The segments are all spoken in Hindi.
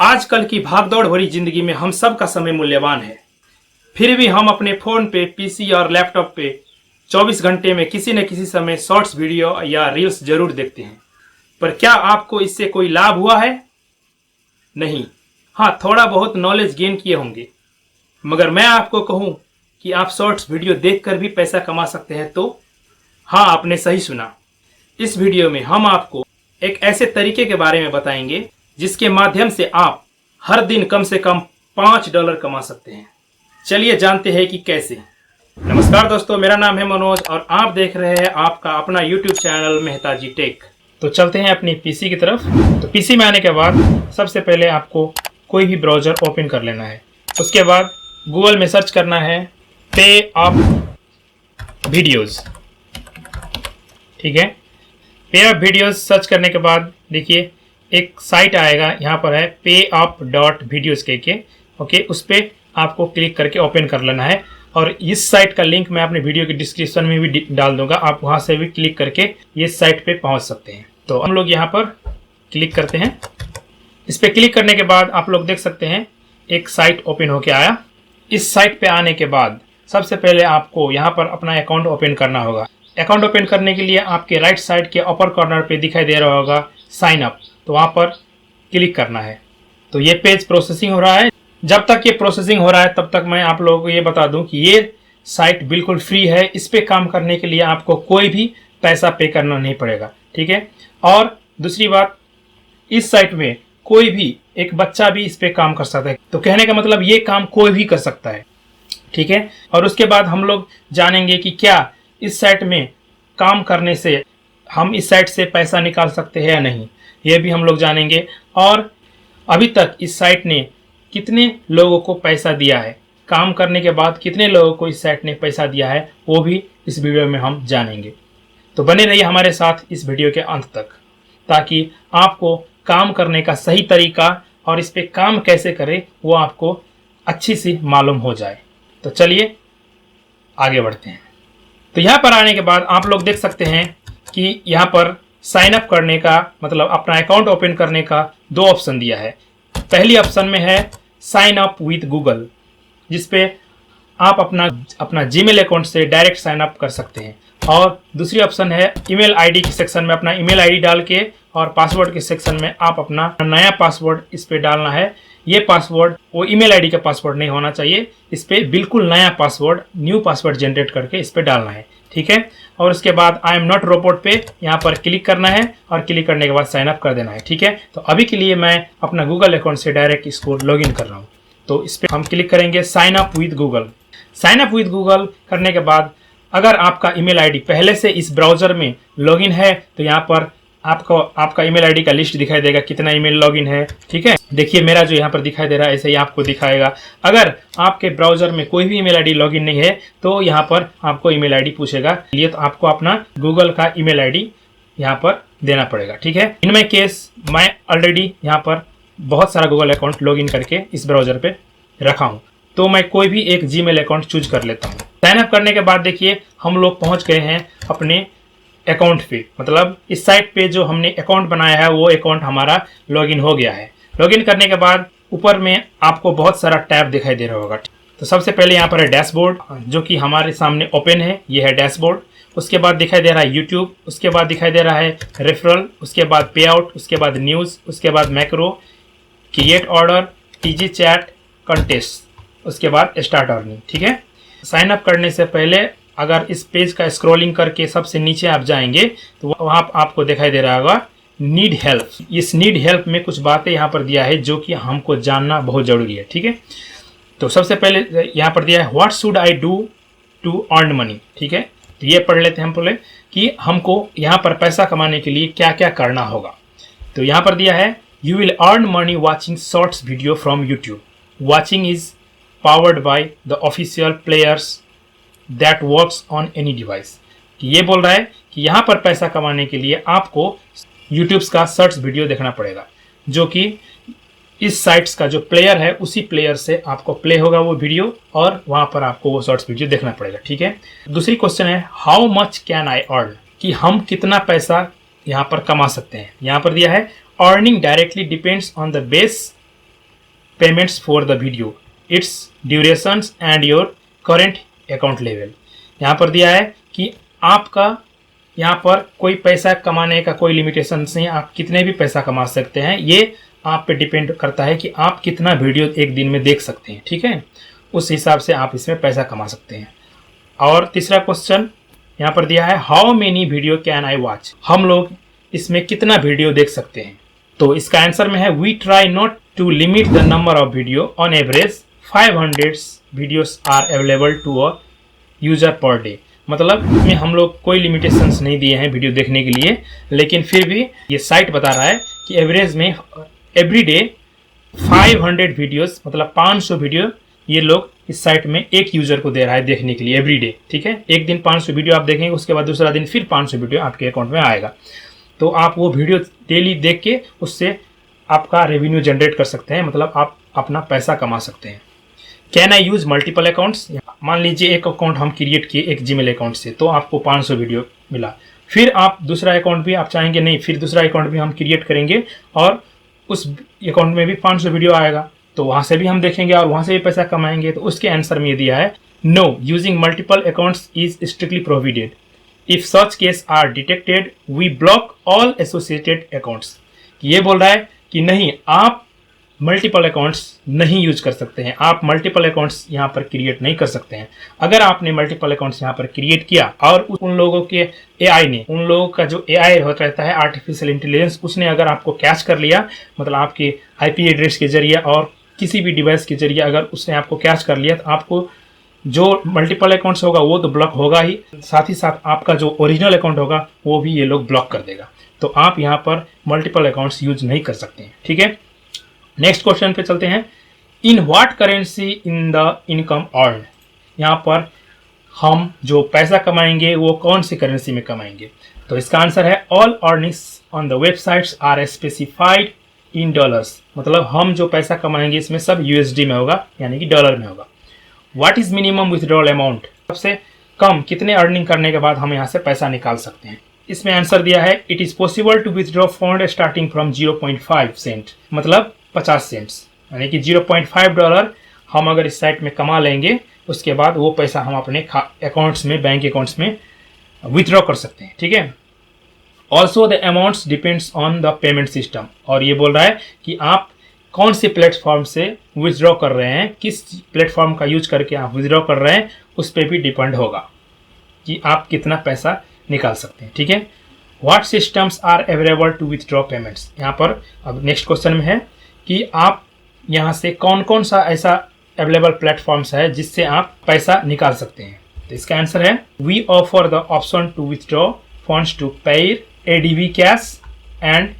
आजकल की भागदौड़ भरी जिंदगी में हम सब का समय मूल्यवान है। फिर भी हम अपने फोन पे, पीसी और लैपटॉप पे 24 घंटे में किसी न किसी समय शॉर्ट्स वीडियो या रील्स जरूर देखते हैं। पर क्या आपको इससे कोई लाभ हुआ है? नहीं। हाँ, थोड़ा बहुत नॉलेज गेन किए होंगे। मगर मैं आपको कहूं कि आप शॉर्ट्स वीडियो देखकर भी पैसा कमा सकते हैं तो हाँ, आपने सही सुना। इस वीडियो में हम आपको एक ऐसे तरीके के बारे में बताएंगे जिसके माध्यम से आप हर दिन कम से कम $5 कमा सकते हैं। चलिए जानते हैं कि कैसे। नमस्कार दोस्तों, मेरा नाम है मनोज और आप देख रहे हैं आपका अपना YouTube चैनल मेहताजी टेक। तो चलते हैं अपनी पीसी की तरफ। तो पीसी में आने के बाद सबसे पहले आपको कोई भी ब्राउजर ओपन कर लेना है। उसके बाद गूगल में सर्च करना है पे अप वीडियोज। ठीक है, पे अप वीडियोज सर्च करने के बाद देखिए एक साइट आएगा, यहाँ पर है payup.videos के। ओके, उस पर आपको क्लिक करके ओपन कर लेना है और इस साइट का लिंक मैं अपने वीडियो के डिस्क्रिप्शन में भी डाल दूंगा। आप वहाँ से भी क्लिक करके ये साइट पे पहुँच सकते हैं। तो हम लोग यहाँ पर क्लिक करते हैं। इस पर क्लिक करने के बाद आप लोग देख सकते हैं एक साइट ओपन होके आया। इस साइट पे आने के बाद सबसे पहले आपको यहाँ पर अपना अकाउंट ओपन करना होगा। अकाउंट ओपन करने के लिए आपके राइट साइड के अपर कॉर्नर पे दिखाई दे रहा होगा साइन अप, तो वहाँ पर क्लिक करना है। तो ये पेज प्रोसेसिंग हो रहा है। जब तक ये प्रोसेसिंग हो रहा है तब तक मैं आप लोगों को ये बता दूं कि ये साइट बिल्कुल फ्री है। इस पे काम करने के लिए आपको कोई भी पैसा पे करना नहीं पड़ेगा। ठीक है, और दूसरी बात, इस साइट में कोई भी एक बच्चा भी इस पे काम कर सकता है। तो कहने का मतलब ये काम कोई भी कर सकता है। ठीक है, और उसके बाद हम लोग जानेंगे कि क्या इस साइट में काम करने से हम इस साइट से पैसा निकाल सकते हैं या नहीं, ये भी हम लोग जानेंगे। और अभी तक इस साइट ने कितने लोगों को पैसा दिया है, काम करने के बाद कितने लोगों को इस साइट ने पैसा दिया है, वो भी इस वीडियो में हम जानेंगे। तो बने रहिए हमारे साथ इस वीडियो के अंत तक, ताकि आपको काम करने का सही तरीका और इस पर काम कैसे करें वो आपको अच्छी सी मालूम हो जाए। तो चलिए आगे बढ़ते हैं। तो यहाँ पर आने के बाद आप लोग देख सकते हैं कि यहाँ पर साइन अप करने का मतलब अपना अकाउंट ओपन करने का 2 ऑप्शन दिया है। पहली ऑप्शन में है साइन अप विद गूगल, जिसपे आप अपना जीमेल अकाउंट से डायरेक्ट साइन अप कर सकते हैं। और दूसरी ऑप्शन है ईमेल आईडी के सेक्शन में अपना ईमेल आईडी डाल के और पासवर्ड के सेक्शन में आप अपना नया पासवर्ड इस पे डालना है। ये पासवर्ड वो ईमेल आईडी का पासवर्ड नहीं होना चाहिए। इस पे बिल्कुल नया पासवर्ड, न्यू पासवर्ड जनरेट करके इस पे डालना है। ठीक है, और उसके बाद आई एम नॉट रोबोट पे यहाँ पर क्लिक करना है और क्लिक करने के बाद साइन अप कर देना है। ठीक है, तो अभी के लिए मैं अपना गूगल अकाउंट से डायरेक्ट इसको लॉगिन कर रहा हूँ। तो इस पर हम क्लिक करेंगे sign up with Google. Sign up with Google करने के बाद अगर आपका ईमेल आईडी पहले से इस ब्राउजर में लॉगिन है तो यहाँ पर आपको आपका ईमेल आईडी का लिस्ट दिखाई देगा, कितना ईमेल लॉगिन है। ठीक है, देखिए मेरा जो यहाँ पर दिखाई दे रहा है ऐसे ही आपको दिखाएगा। अगर आपके ब्राउजर में कोई भी ईमेल आईडी लॉगिन नहीं है तो यहाँ पर आपको ईमेल आईडी पूछेगा, ये तो आपको अपना गूगल का ईमेल आईडी यहाँ पर देना पड़ेगा। ठीक है, इन माय केस मैं ऑलरेडी यहाँ पर बहुत सारा गूगल अकाउंट लॉगिन करके इस ब्राउजर पे रखा हूँ, तो मैं कोई भी एक जीमेल अकाउंट चूज कर लेता हूँ। साइन अप करने के बाद देखिए हम लोग पहुँच गए हैं अपने अकाउंट पे, मतलब इस साइट पे जो हमने अकाउंट बनाया है वो अकाउंट हमारा लॉगिन हो गया है। लॉगिन करने के बाद ऊपर में आपको बहुत सारा टैब दिखाई दे रहा होगा। तो सबसे पहले यहाँ पर है डैशबोर्ड, जो कि हमारे सामने ओपन है, ये है डैशबोर्ड। उसके बाद दिखाई दे रहा है यूट्यूब, उसके बाद दिखाई दे रहा है रेफरल, उसके बाद पे आउट, उसके बाद न्यूज़, उसके बाद macro, create order, TG chat, contest, उसके बाद स्टार्ट अर्निंग। ठीक है, साइन अप करने से पहले अगर इस पेज का स्क्रॉलिंग करके सबसे नीचे आप जाएंगे तो वहाँ आपको दिखाई दे रहा होगा नीड हेल्प। इस नीड हेल्प में कुछ बातें यहाँ पर दिया है जो कि हमको जानना बहुत ज़रूरी है। ठीक है, तो सबसे पहले यहाँ पर दिया है what should I do to earn money. ठीक है, तो ये पढ़ लेते हैं हम पहले कि हमको यहाँ पर पैसा कमाने के लिए क्या क्या करना होगा। तो यहाँ पर दिया है you will earn money watching shorts video from YouTube. Watching is powered by the official players that works on any device. ये बोल रहा है कि यहाँ पर पैसा कमाने के लिए आपको यूट्यूब का शॉर्ट्स वीडियो देखना पड़ेगा, जो कि इस साइट्स का जो प्लेयर है उसी प्लेयर से आपको प्ले होगा वो वीडियो और वहाँ पर आपको वो शॉर्ट्स वीडियो देखना पड़ेगा। ठीक है, दूसरी क्वेश्चन है how much can I earn, कि हम कितना पैसा यहाँ पर कमा सकते हैं। यहाँ पर दिया है earning directly depends on the base payments for the video, it's durations and your current account level. यहाँ पर दिया है कि आपका यहाँ पर कोई पैसा कमाने का कोई लिमिटेशन नहीं, आप कितने भी पैसा कमा सकते हैं। ये आप पे डिपेंड करता है कि आप कितना वीडियो एक दिन में देख सकते हैं, ठीक है, उस हिसाब से आप इसमें पैसा कमा सकते हैं। और तीसरा क्वेश्चन यहाँ पर दिया है, how many video can I watch, हम लोग इसमें कितना वीडियो देख सकते हैं। तो इसका आंसर में है, we try not to limit the number of video, on average 500 videos are available to a user per day. मतलब इसमें हम लोग कोई लिमिटेशंस नहीं दिए हैं वीडियो देखने के लिए, लेकिन फिर भी ये साइट बता रहा है कि एवरेज में एवरी डे 500 वीडियोस, मतलब 500 वीडियो ये लोग इस साइट में एक यूजर को दे रहा है देखने के लिए एवरी डे, ठीक है। एक दिन 500 वीडियो आप देखेंगे, उसके बाद दूसरा दिन फिर 500 वीडियो आपके अकाउंट में आएगा। तो आप वो वीडियो डेली देख के उससे आपका रेवेन्यू जनरेट कर सकते हैं, मतलब आप अपना पैसा कमा सकते हैं। Can I use multiple accounts, मान लीजिए एक अकाउंट हम क्रिएट किए एक जीमेल अकाउंट से, तो आपको 500 वीडियो मिला, फिर आप दूसरा अकाउंट भी आप चाहेंगे नहीं, फिर दूसरा अकाउंट भी हम क्रिएट करेंगे और उस अकाउंट में भी 500 वीडियो आएगा, तो वहां से भी हम देखेंगे और वहां से भी पैसा कमाएंगे। तो उसके आंसर में दिया है, no, using multiple accounts is strictly prohibited, if such case are detected we block all associated accounts. ये बोल रहा है कि नहीं, आप मल्टीपल अकाउंट्स नहीं यूज कर सकते हैं, आप मल्टीपल अकाउंट्स यहाँ पर क्रिएट नहीं कर सकते हैं। अगर आपने मल्टीपल अकाउंट्स यहाँ पर क्रिएट किया और उन लोगों के एआई ने, उन लोगों का जो एआई होता रहता है आर्टिफिशियल इंटेलिजेंस, उसने अगर आपको कैच कर लिया, मतलब आपके आईपी एड्रेस के जरिए और किसी भी डिवाइस के जरिए अगर उसने आपको कैच कर लिया, तो आपको जो मल्टीपल अकाउंट्स होगा वो तो ब्लॉक होगा ही, साथ ही साथ आपका जो ओरिजिनल अकाउंट होगा वो भी ये लोग ब्लॉक कर देगा। तो आप यहाँ पर मल्टीपल अकाउंट्स यूज नहीं कर सकते हैं, ठीक है। नेक्स्ट क्वेश्चन पे चलते हैं, in what currency in the income earn, यहाँ पर हम जो पैसा कमाएंगे वो कौन सी करेंसी में कमाएंगे। तो इसका आंसर है, all earnings on the websites are specified in dollars, मतलब हम जो पैसा कमाएंगे इसमें सब यूएसडी में होगा, यानी कि डॉलर में होगा। What is minimum withdrawal amount, सबसे कम कितने अर्निंग करने के बाद हम यहाँ से पैसा निकाल सकते हैं। इसमें आंसर दिया है, it is possible to withdraw fund starting from 0.5 cent, मतलब 50 सेंट्स, यानी कि $0.5 हम अगर इस साइट में कमा लेंगे, उसके बाद वो पैसा हम अपने अकाउंट्स में, बैंक अकाउंट्स में विथड्रॉ कर सकते हैं, ठीक है। Also the amounts depends on the payment system, और ये बोल रहा है कि आप कौन से प्लेटफॉर्म से विथड्रॉ कर रहे हैं, किस प्लेटफॉर्म का यूज करके आप विथड्रॉ कर रहे हैं, उस पर भी डिपेंड होगा कि आप कितना पैसा निकाल सकते हैं, ठीक है। What systems are available to withdraw payments, यहाँ पर अब नेक्स्ट क्वेश्चन में है कि आप यहाँ से कौन कौन सा ऐसा अवेलेबल प्लेटफॉर्म्स है जिससे आप पैसा निकाल सकते हैं। तो इसका आंसर है, we offer the option to withdraw funds to Payeer, ADB cash and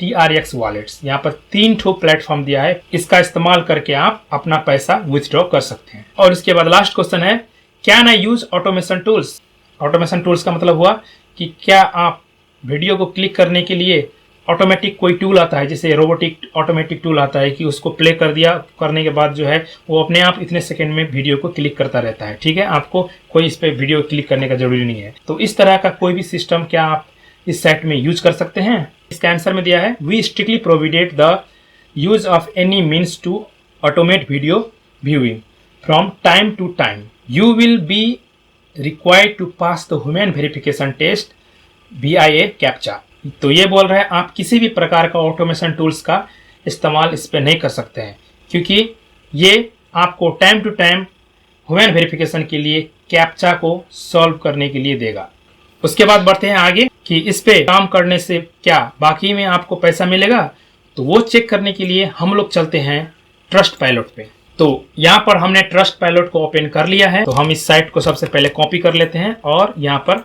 TRX wallets. यहाँ पर 3 ठो प्लेटफॉर्म दिया है, इसका इस्तेमाल करके आप अपना पैसा विथड्रॉ कर सकते हैं। और इसके बाद लास्ट क्वेश्चन है, can I use automation tools. Automation tools का मतलब हुआ कि क्या आप वीडियो को क्लिक करने के लिए ऑटोमेटिक कोई टूल आता है, जैसे रोबोटिक ऑटोमेटिक टूल आता है कि उसको प्ले कर दिया, करने के बाद जो है वो अपने आप इतने सेकंड में वीडियो को क्लिक करता रहता है, ठीक है, आपको कोई इस पर वीडियो क्लिक करने का जरूरी नहीं है। तो इस तरह का कोई भी सिस्टम क्या आप इस साइट में यूज कर सकते हैं। इसका आंसर में दिया है, we strictly prohibit the use of any means to automate video viewing from time to time, you will be required to pass the human verification test VIA captcha. तो ये बोल रहे हैं आप किसी भी प्रकार का ऑटोमेशन टूल्स का इस्तेमाल इस पर नहीं कर सकते हैं, क्योंकि ये आपको time to time human verification के लिए कैप्चा को सॉल्व करने के लिए देगा। उसके बाद बढ़ते हैं आगे कि इस पे काम करने से क्या बाकी में आपको पैसा मिलेगा। तो वो चेक करने के लिए हम लोग चलते हैं ट्रस्ट पायलट पे। तो यहाँ पर हमने ट्रस्ट पायलट को ओपन कर लिया है, तो हम इस साइट को सबसे पहले कॉपी कर लेते हैं और यहाँ पर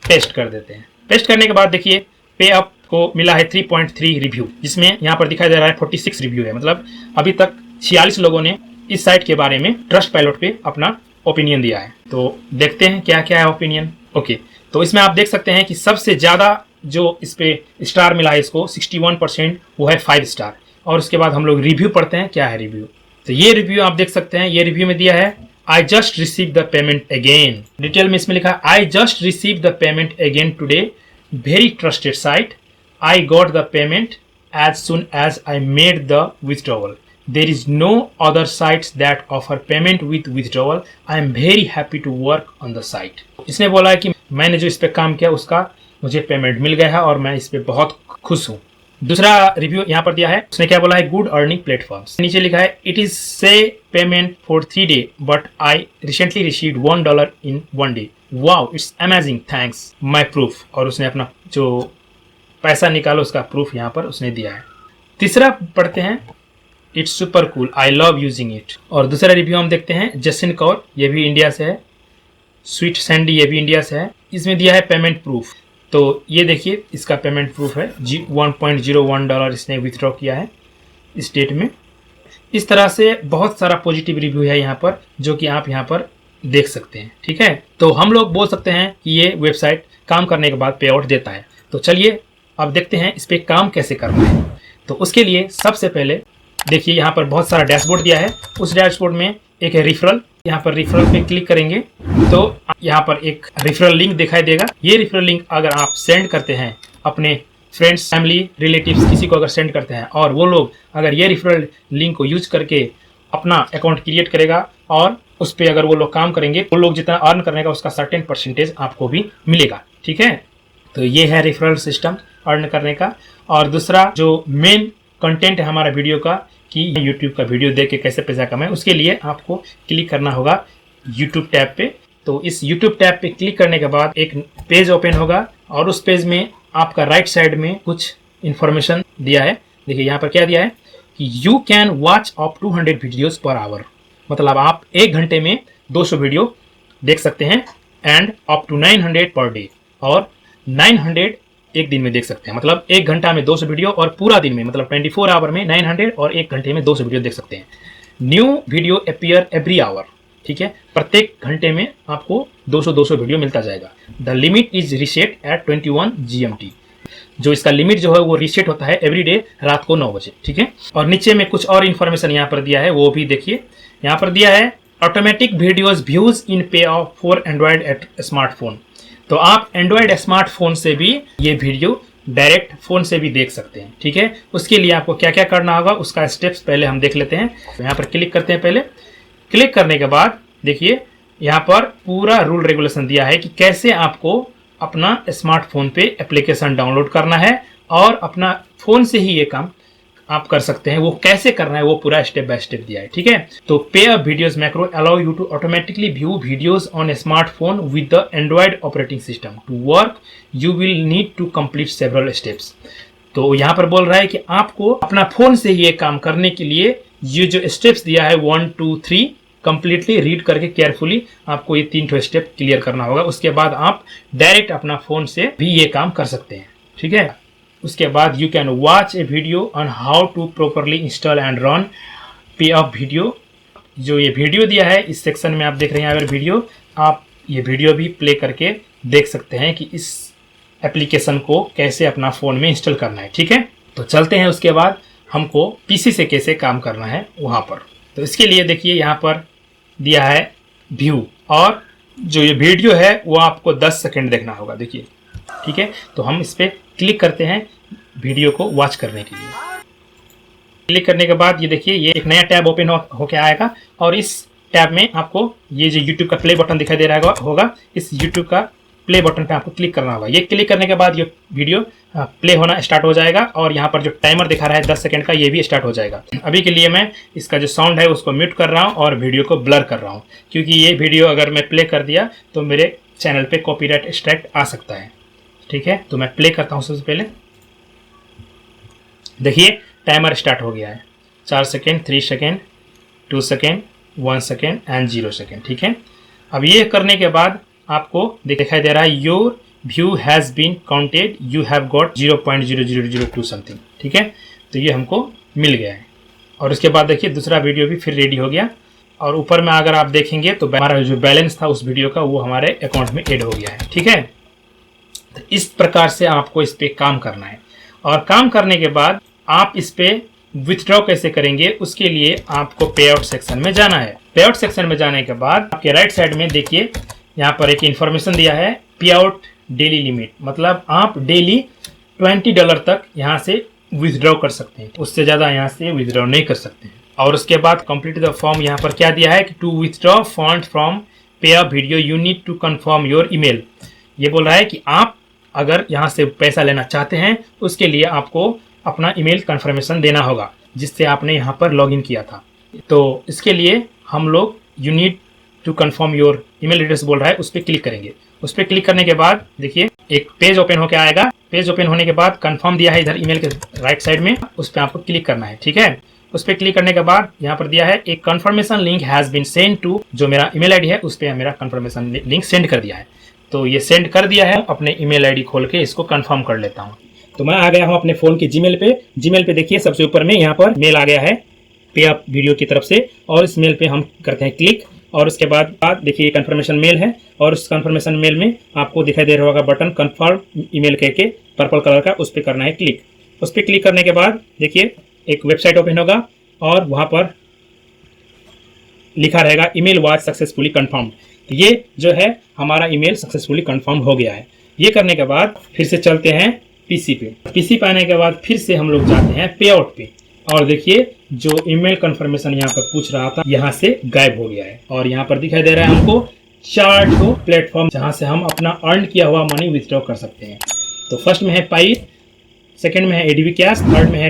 पेस्ट कर देते हैं। पेस्ट करने के बाद देखिए पे अप को मिला है 3.3 रिव्यू, जिसमें यहाँ पर दिखाई दे रहा है 46 रिव्यू है, मतलब अभी तक 46 लोगों ने इस साइट के बारे में ट्रस्ट पायलट पे अपना ओपिनियन दिया है। तो देखते हैं क्या क्या है ओपिनियन। ओके, तो इसमें आप देख सकते हैं कि सबसे ज़्यादा जो इस पे स्टार मिला है इसको 61%, वो है 5 स्टार। और उसके बाद हम लोग रिव्यू पढ़ते हैं क्या है रिव्यू। तो ये रिव्यू आप देख सकते हैं, ये रिव्यू में दिया है, I just receive the payment again. Detail में इसमें लिखा है, I just receive the payment again today, very trusted site, I got the payment as soon as I made the withdrawal, there is no other sites that offer payment with withdrawal. I am very happy to work on the site. इसने बोला है कि मैंने जो इस पे काम किया उसका मुझे पेमेंट मिल गया है और मैं इस पे बहुत खुश हूँ। दूसरा रिव्यू यहाँ पर दिया है, उसने क्या बोला है, गुड अर्निंग प्लेटफॉर्म्स। नीचे लिखा है इट इज से payment for 3 days but I recently received $1 in 1 day। Wow, it's amazing, thanks my proof. और उसने अपना जो पैसा निकालो उसका प्रूफ यहाँ पर उसने दिया है। तीसरा पढ़ते हैं, it's super cool, I love using it. और दूसरा रिव्यू हम देखते हैं, जसिन कौर, ये भी इंडिया से है। स्वीट सैंडी, ये भी इंडिया से है। इसमें दिया है पेमेंट प्रूफ। तो ये देखिए इसका पेमेंट प्रूफ है, $1.01 इसने विथड्रॉ किया है इस डेट में। इस तरह से बहुत सारा पॉजिटिव रिव्यू है यहाँ पर जो कि आप यहाँ पर देख सकते हैं। ठीक है, तो हम लोग बोल सकते हैं कि ये वेबसाइट काम करने के बाद पे आउट देता है। तो चलिए अब देखते हैं इस पर काम कैसे करना है। तो उसके लिए सबसे पहले देखिए यहाँ पर बहुत सारा डैशबोर्ड दिया है। उस डैशबोर्ड में एक है रिफरल, यहाँ पर रिफरल पे क्लिक करेंगे तो यहाँ पर एक रिफरल लिंक दिखाई देगा। ये रिफरल लिंक अगर आप सेंड करते हैं अपने फ्रेंड्स, फैमिली, रिलेटिव्स, किसी को अगर सेंड करते हैं और वो लोग अगर ये रिफरल लिंक को यूज करके अपना अकाउंट क्रिएट करेगा और उस पर अगर वो लोग काम करेंगे, वो लोग जितना अर्न करने का उसका सर्टेन परसेंटेज आपको भी मिलेगा। ठीक है, तो ये है रिफरल सिस्टम अर्न करने का। और दूसरा जो मेन कंटेंट है हमारा वीडियो का कि YouTube का वीडियो देख के कैसे पैसा कमाएं, उसके लिए आपको क्लिक करना होगा YouTube टैब पे। तो इस YouTube टैब पे क्लिक करने के बाद एक पेज ओपन होगा और उस पेज में आपका राइट साइड में कुछ इन्फॉर्मेशन दिया है। देखिए यहाँ पर क्या दिया है कि you can watch up 200 videos per hour, मतलब आप 1 घंटे में 200 वीडियो देख सकते हैं and up to 900 per day, और 900 एक दिन में देख सकते हैं। मतलब 1 घंटा में 200 वीडियो और पूरा दिन में मतलब 24 आवर में 900 और 1 घंटे में 200 वीडियो देख सकते हैं। New video appear every hour, ठीक है, प्रत्येक घंटे में आपको 200 वीडियो मिलता जाएगा। The limit is reset at 21 GMT, जो इसका लिमिट जो है वो रीसेट होता है एवरी डे रात को 9 बजे। ठीक है, और नीचे में कुछ और इन्फॉर्मेशन यहाँ पर दिया है, वो भी देखिए। यहाँ पर दिया है automatic videos views in pay off for Android at smartphone. तो आप एंड्रॉयड स्मार्टफोन से भी ये वीडियो डायरेक्ट फोन से भी देख सकते हैं। ठीक है, उसके लिए आपको क्या क्या करना होगा उसका स्टेप्स पहले हम देख लेते हैं। तो यहाँ पर क्लिक करते हैं। पहले क्लिक करने के बाद देखिए यहाँ पर पूरा रूल रेगुलेशन दिया है कि कैसे आपको अपना स्मार्टफोन पे एप्लीकेशन डाउनलोड करना है और अपना फोन से ही ये काम आप कर सकते हैं। वो कैसे करना है वो पूरा स्टेप बाय स्टेप दिया है। ठीक है, तो पे uh videos macro allow you to automatically view videos on a smartphone with the Android operating system. To work you will need to complete several steps. तो यहाँ पर बोल रहा है कि आपको अपना फोन से ये काम करने के लिए ये जो स्टेप्स दिया है 1 2 3 कंप्लीटली रीड करके केयरफुली आपको ये 3 स्टेप क्लियर करना होगा। उसके बाद आप डायरेक्ट अपना फोन से भी ये काम कर सकते हैं। ठीक है, उसके बाद you can watch a video on how to properly install and run pay off video. जो ये वीडियो दिया है इस सेक्शन में आप देख रहे हैं, अगर वीडियो आप ये वीडियो भी प्ले करके देख सकते हैं कि इस एप्लीकेशन को कैसे अपना फ़ोन में इंस्टॉल करना है। ठीक है, तो चलते हैं उसके बाद हमको पीसी से कैसे काम करना है वहाँ पर। तो इसके लिए देखिए यहाँ पर दिया है व्यू, और जो ये वीडियो है वो आपको 10 सेकेंड देखना होगा। देखिए, ठीक है, तो हम इस पर क्लिक करते हैं वीडियो को वॉच करने के लिए। क्लिक करने के बाद ये देखिए ये एक नया टैब ओपन होके आएगा और इस टैब में आपको ये जो YouTube का प्ले बटन दिखाई दे रहा होगा, इस YouTube का प्ले बटन पे आपको क्लिक करना होगा। ये क्लिक करने के बाद ये वीडियो प्ले होना स्टार्ट हो जाएगा और यहाँ पर जो टाइमर दिखा रहा है 10 सेकंड का, ये भी स्टार्ट हो जाएगा। अभी के लिए मैं इसका जो साउंड है उसको म्यूट कर रहा हूँ और वीडियो को ब्लर कर रहा हूँ, क्योंकि ये वीडियो अगर मैं प्ले कर दिया तो मेरे चैनल पे कॉपीराइट स्ट्राइक आ सकता है। ठीक है, तो मैं प्ले करता हूँ। सबसे पहले देखिए टाइमर स्टार्ट हो गया है, 4 second, 3 second, 2 second, 1 second and 0 second. ठीक है, अब ये करने के बाद आपको दिखाई दे रहा है your view has been counted, you have got 0.0002 something. ठीक है, तो ये हमको मिल गया है। और उसके बाद देखिए दूसरा वीडियो भी फिर रेडी हो गया और ऊपर में अगर आप देखेंगे तो हमारा जो बैलेंस था उस वीडियो का वो हमारे अकाउंट में ऐड हो गया है। ठीक है, तो इस प्रकार से आपको इस पर काम करना है। और काम करने के बाद आप इस पर विथड्रॉ कैसे करेंगे उसके लिए आपको पे आउट सेक्शन में जाना है। पे आउट सेक्शन में जाने के बाद आपके राइट साइड में देखिए यहाँ पर एक इन्फॉर्मेशन दिया है पे आउट डेली लिमिट, मतलब आप डेली $20 तक यहाँ से विथड्रॉ कर सकते हैं, उससे ज़्यादा यहाँ से विथड्रॉ नहीं कर सकते हैं। और उसके बाद कंप्लीट द फॉर्म यहाँ पर क्या दिया है कि to withdraw fund from pay a video you need to confirm your email. ये बोल रहा है कि आप अगर यहाँ से पैसा लेना चाहते हैं उसके लिए आपको अपना ईमेल कंफर्मेशन देना होगा जिससे आपने यहाँ पर लॉगिन किया था। तो इसके लिए हम लोग you need to confirm your email address बोल रहा है, उस पर क्लिक करेंगे। उस पर क्लिक करने के बाद देखिए एक पेज ओपन होकर आएगा। पेज ओपन होने के बाद कंफर्म दिया है इधर ईमेल के राइट साइड में, उस पर आपको क्लिक करना है। ठीक है, उस पर क्लिक करने के बाद यहाँ पर दिया है एक confirmation link has been send to, जो मेरा ईमेल आईडी है उस पर मेरा कंफर्मेशन लिंक सेंड कर दिया है। तो ये सेंड कर दिया है, अपने ईमेल आईडी खोल के इसको कंफर्म कर लेता हूँ। तो मैं आ गया हूँ अपने फ़ोन के जीमेल पे। जीमेल पे देखिए सबसे ऊपर में यहाँ पर मेल आ गया है पे अप वीडियो की तरफ से, और इस मेल पे हम करते हैं क्लिक। और उसके बाद देखिए कंफर्मेशन मेल है, और उस कंफर्मेशन मेल में आपको दिखाई दे रहा होगा बटन कंफर्म ईमेल करके पर्पल कलर का, उस पर करना है क्लिक। उस पर क्लिक करने के बाद देखिए एक वेबसाइट ओपन होगा और वहाँ पर लिखा रहेगा ईमेल वाज सक्सेसफुली कंफर्म्ड। तो ये जो है हमारा ईमेल सक्सेसफुली कंफर्म हो गया है। ये करने के बाद फिर से चलते हैं पीसी पे। पीसी पे आने के बाद फिर से हम लोग जाते हैं पे आउट पे, और देखिए जो ईमेल कंफर्मेशन यहाँ पर पूछ रहा था यहाँ से गायब हो गया है। और यहाँ पर दिखाई दे रहा है हमको 4 ठो प्लेटफॉर्म जहाँ से हम अपना अर्न किया हुआ मनी विथड्रॉ कर सकते हैं। तो फर्स्ट में है पाई, सेकंड में है एडीबी कैश, थर्ड में है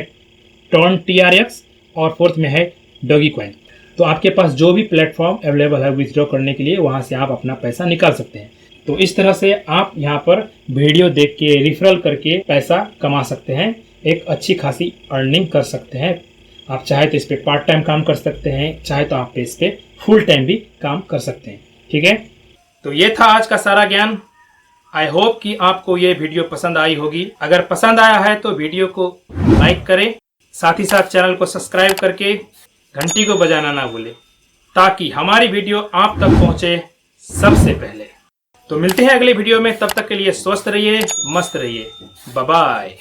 टॉन TRX और फोर्थ में है डॉगी कॉइन। तो आपके पास जो भी प्लेटफॉर्म अवेलेबल है विथड्रॉ करने के लिए वहाँ से आप अपना पैसा निकाल सकते हैं। तो इस तरह से आप यहाँ पर वीडियो देख के रिफरल करके पैसा कमा सकते हैं, एक अच्छी खासी अर्निंग कर सकते हैं। आप चाहे तो इस पर पार्ट टाइम काम कर सकते हैं, चाहे तो आप इस पर फुल टाइम भी काम कर सकते हैं। ठीक है, तो ये था आज का सारा ज्ञान। आई होप कि आपको ये वीडियो पसंद आई होगी। अगर पसंद आया है तो वीडियो को लाइक करें, साथ ही साथ चैनल को सब्सक्राइब करके घंटी को बजाना ना भूलें ताकि हमारी वीडियो आप तक पहुंचे सबसे पहले। तो मिलते हैं अगले वीडियो में, तब तक के लिए स्वस्थ रहिए, मस्त रहिए, बाय बाय।